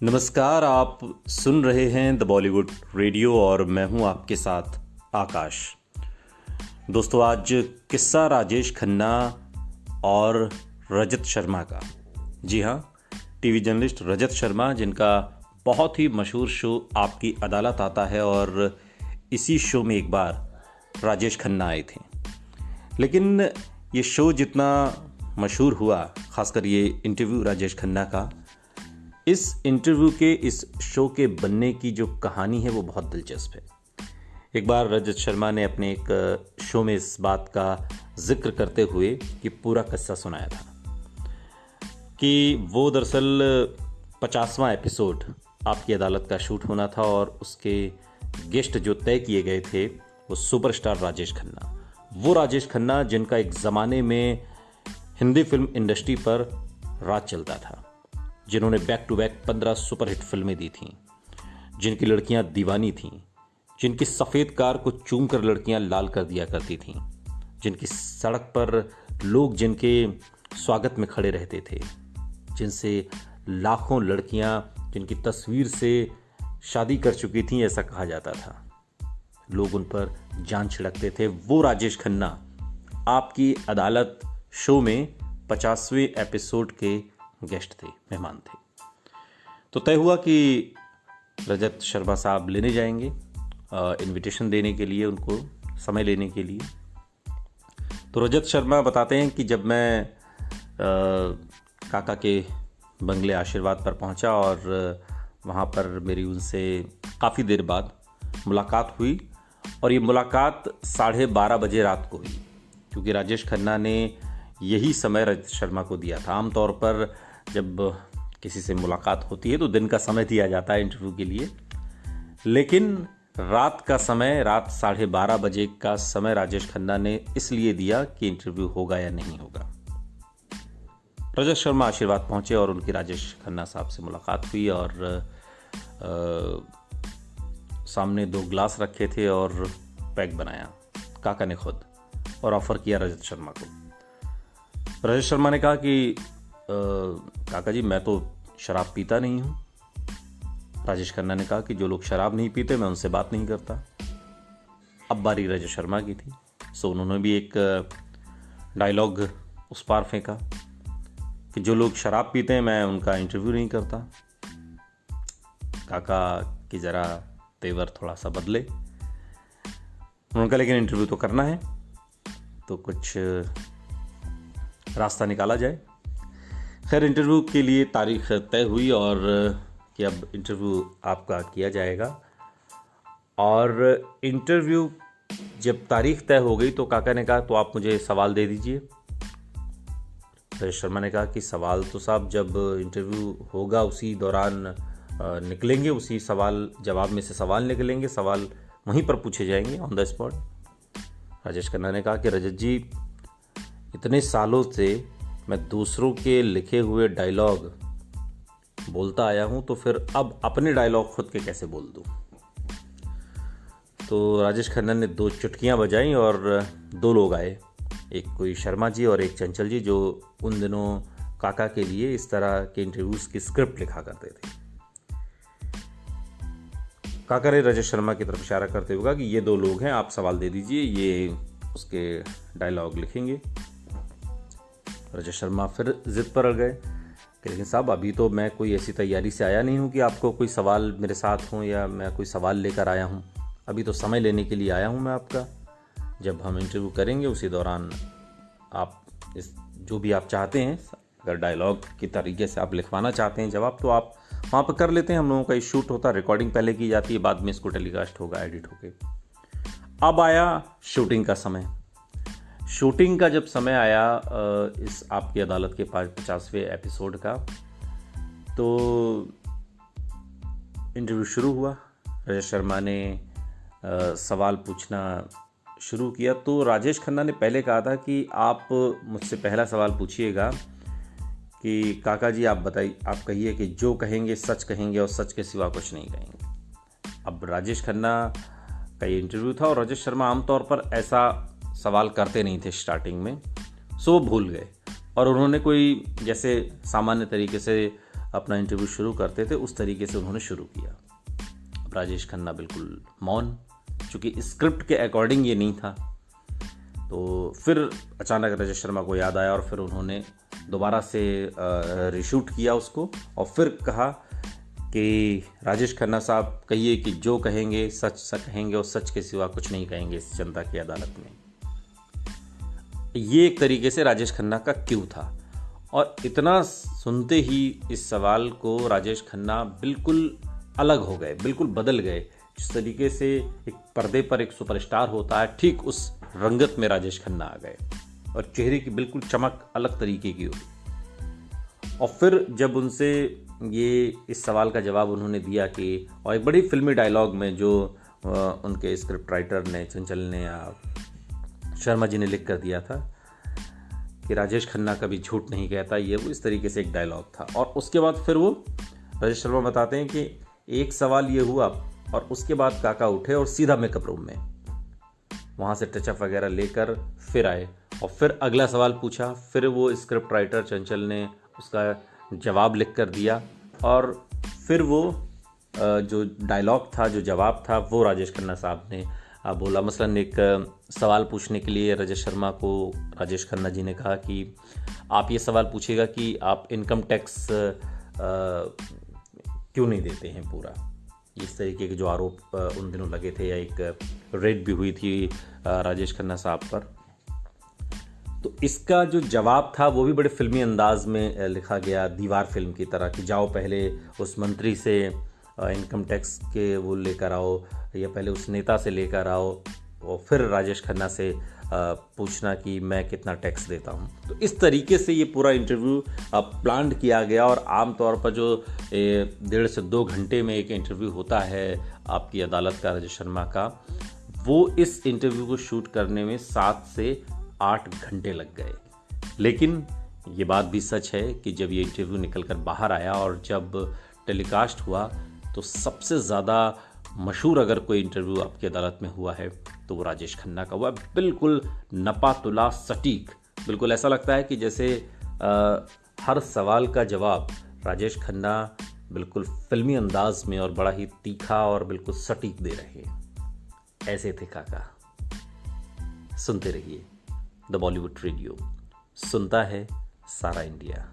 नमस्कार। आप सुन रहे हैं द बॉलीवुड रेडियो और मैं हूं आपके साथ आकाश। दोस्तों, आज किस्सा राजेश खन्ना और रजत शर्मा का। जी हां, टीवी जर्नलिस्ट रजत शर्मा, जिनका बहुत ही मशहूर शो आपकी अदालत आता है और इसी शो में एक बार राजेश खन्ना आए थे। लेकिन ये शो जितना मशहूर हुआ, खासकर ये इंटरव्यू राजेश खन्ना का, इस इंटरव्यू के, इस शो के बनने की जो कहानी है वो बहुत दिलचस्प है। एक बार रजत शर्मा ने अपने एक शो में इस बात का जिक्र करते हुए ये पूरा किस्सा सुनाया था कि वो दरअसल 50वां एपिसोड आपकी अदालत का शूट होना था और उसके गेस्ट जो तय किए गए थे वो सुपरस्टार राजेश खन्ना। वो राजेश खन्ना जिनका एक ज़माने में हिंदी फिल्म इंडस्ट्री पर राज चलता था, जिन्होंने बैक टू बैक 15 सुपरहिट फिल्में दी थीं, जिनकी लड़कियां दीवानी थीं, जिनकी सफ़ेद कार को चूम कर लड़कियां लाल कर दिया करती थीं, जिनकी सड़क पर लोग जिनके स्वागत में खड़े रहते थे, जिनसे लाखों लड़कियां जिनकी तस्वीर से शादी कर चुकी थीं, ऐसा कहा जाता था। लोग उन पर जान छिड़कते थे। वो राजेश खन्ना आपकी अदालत शो में 50वें एपिसोड के गेस्ट थे, मेहमान थे। तो तय हुआ कि रजत शर्मा साहब लेने जाएंगे, इनविटेशन देने के लिए, उनको समय लेने के लिए। तो रजत शर्मा बताते हैं कि जब मैं काका के बंगले आशीर्वाद पर पहुंचा और वहां पर मेरी उनसे काफ़ी देर बाद मुलाकात हुई, और ये मुलाकात 12:30 बजे रात को हुई, क्योंकि राजेश खन्ना ने यही समय रजत शर्मा को दिया था। आमतौर पर जब किसी से मुलाकात होती है तो दिन का समय दिया जाता है इंटरव्यू के लिए, लेकिन रात का समय, रात 12:30 बजे का समय राजेश खन्ना ने इसलिए दिया कि इंटरव्यू होगा या नहीं होगा। रजत शर्मा आशीर्वाद पहुंचे और उनकी राजेश खन्ना साहब से मुलाकात हुई और सामने 2 ग्लास रखे थे और पैक बनाया काका ने खुद, और ऑफर किया रजत शर्मा को। रजत शर्मा ने कहा कि काका जी, मैं तो शराब पीता नहीं हूं। राजेश खन्ना ने कहा कि जो लोग शराब नहीं पीते मैं उनसे बात नहीं करता। अब बारी रजत शर्मा की थी, सो उन्होंने भी एक डायलॉग उस पार फेंका कि जो लोग शराब पीते हैं मैं उनका इंटरव्यू नहीं करता। काका की ज़रा तेवर थोड़ा सा बदले। उन्होंने कहा लेकिन इंटरव्यू तो करना है, तो कुछ रास्ता निकाला जाए। खैर, इंटरव्यू के लिए तारीख तय हुई और कि अब इंटरव्यू आपका किया जाएगा। और इंटरव्यू जब तारीख तय हो गई तो काका ने कहा तो आप मुझे सवाल दे दीजिए। रजत शर्मा ने कहा कि सवाल तो साहब जब इंटरव्यू होगा उसी दौरान निकलेंगे, उसी सवाल जवाब में से सवाल निकलेंगे, सवाल वहीं पर पूछे जाएंगे on the spot. Rajesh Khanna ने कहा कि रजत जी, इतने सालों से मैं दूसरों के लिखे हुए डायलॉग बोलता आया हूं, तो फिर अब अपने डायलॉग खुद के कैसे बोल दूं। तो राजेश खन्ना ने 2 चुटकियां बजाई और 2 लोग आए, एक कोई शर्मा जी और एक चंचल जी, जो उन दिनों काका के लिए इस तरह के इंटरव्यूज की स्क्रिप्ट लिखा करते थे। काका ने रजत शर्मा की तरफ इशारा करते हुए कहा कि ये 2 लोग हैं, आप सवाल दे दीजिए, ये उसके डायलॉग लिखेंगे। रजत शर्मा फिर जिद पर अड़ गए कि लेकिन साहब, अभी तो मैं कोई ऐसी तैयारी से आया नहीं हूँ कि आपको कोई सवाल मेरे साथ हों या मैं कोई सवाल लेकर आया हूँ। अभी तो समय लेने के लिए आया हूँ मैं आपका। जब हम इंटरव्यू करेंगे उसी दौरान आप इस जो भी आप चाहते हैं, अगर डायलॉग की तरीके से आप लिखवाना चाहते हैं जवाब, तो आप वहाँ पर कर लेते हैं। हम लोगों का शूट होता है, रिकॉर्डिंग पहले की जाती है, बाद में इसको टेलीकास्ट होगा एडिट होके। अब आया शूटिंग का समय। शूटिंग का जब समय आया इस आपकी अदालत के 50वें एपिसोड का, तो इंटरव्यू शुरू हुआ। रजत शर्मा ने सवाल पूछना शुरू किया। तो राजेश खन्ना ने पहले कहा था कि आप मुझसे पहला सवाल पूछिएगा कि काका जी, आप बताइए, आप कहिए कि जो कहेंगे सच कहेंगे और सच के सिवा कुछ नहीं कहेंगे। अब राजेश खन्ना का ये इंटरव्यू था और राजेश शर्मा आमतौर पर ऐसा सवाल करते नहीं थे स्टार्टिंग में, सो वो भूल गए और उन्होंने कोई जैसे सामान्य तरीके से अपना इंटरव्यू शुरू करते थे उस तरीके से उन्होंने शुरू किया। अब राजेश खन्ना बिल्कुल मौन, चूँकि स्क्रिप्ट के अकॉर्डिंग ये नहीं था। तो फिर अचानक राजेश शर्मा को याद आया और फिर उन्होंने दोबारा से रीशूट किया उसको और फिर कहा कि राजेश खन्ना साहब कहिए कि जो कहेंगे सच सच कहेंगे और सच के सिवा कुछ नहीं कहेंगे इस जनता की अदालत में। ये एक तरीके से राजेश खन्ना का क्यू था और इतना सुनते ही इस सवाल को राजेश खन्ना बिल्कुल अलग हो गए, बिल्कुल बदल गए। जिस तरीके से एक पर्दे पर एक सुपरस्टार होता है, ठीक उस रंगत में राजेश खन्ना आ गए और चेहरे की बिल्कुल चमक अलग तरीके की हुई। और फिर जब उनसे ये इस सवाल का जवाब उन्होंने दिया कि, और एक बड़ी फिल्मी डायलॉग में जो उनके स्क्रिप्ट राइटर ने, चंचल ने या शर्मा जी ने लिख कर दिया था कि राजेश खन्ना कभी झूठ नहीं कहता, ये वो इस तरीके से एक डायलॉग था। और उसके बाद फिर वो राजेश शर्मा बताते हैं कि एक सवाल ये हुआ और उसके बाद काका उठे और सीधा मेकअप रूम में, वहाँ से टचअप वगैरह लेकर फिर आए और फिर अगला सवाल पूछा। फिर वो स्क्रिप्ट राइटर चंचल ने उसका जवाब लिख कर दिया और फिर वो जो डायलॉग था, जो जवाब था, वो राजेश खन्ना साहब ने बोला। मसलन एक सवाल पूछने के लिए राजेश शर्मा को राजेश खन्ना जी ने कहा कि आप ये सवाल पूछिएगा कि आप इनकम टैक्स क्यों नहीं देते हैं पूरा। इस तरीके के जो आरोप उन दिनों लगे थे, या एक रेड भी हुई थी राजेश खन्ना साहब पर। तो इसका जो जवाब था वो भी बड़े फिल्मी अंदाज में लिखा गया, दीवार फिल्म की तरह, कि जाओ पहले उस मंत्री से इनकम टैक्स के वो लेकर आओ, या पहले उस नेता से लेकर आओ और फिर राजेश खन्ना से पूछना कि मैं कितना टैक्स देता हूँ। तो इस तरीके से ये पूरा इंटरव्यू प्लान किया गया। और आमतौर पर जो 1.5 से 2 घंटे में एक इंटरव्यू होता है आपकी अदालत का राजेश शर्मा का, वो इस इंटरव्यू को शूट करने में 7 से 8 घंटे लग गए। लेकिन ये बात भी सच है कि जब ये इंटरव्यू निकल कर बाहर आया और जब टेलीकास्ट हुआ तो सबसे ज़्यादा मशहूर अगर कोई इंटरव्यू आपकी अदालत में हुआ है तो वो राजेश खन्ना का हुआ। बिल्कुल नपा तुला सटीक, बिल्कुल ऐसा लगता है कि जैसे हर सवाल का जवाब राजेश खन्ना बिल्कुल फिल्मी अंदाज में और बड़ा ही तीखा और बिल्कुल सटीक दे रहे हैं। ऐसे थे काका। सुनते रहिए द बॉलीवुड रेडियो, सुनता है सारा इंडिया।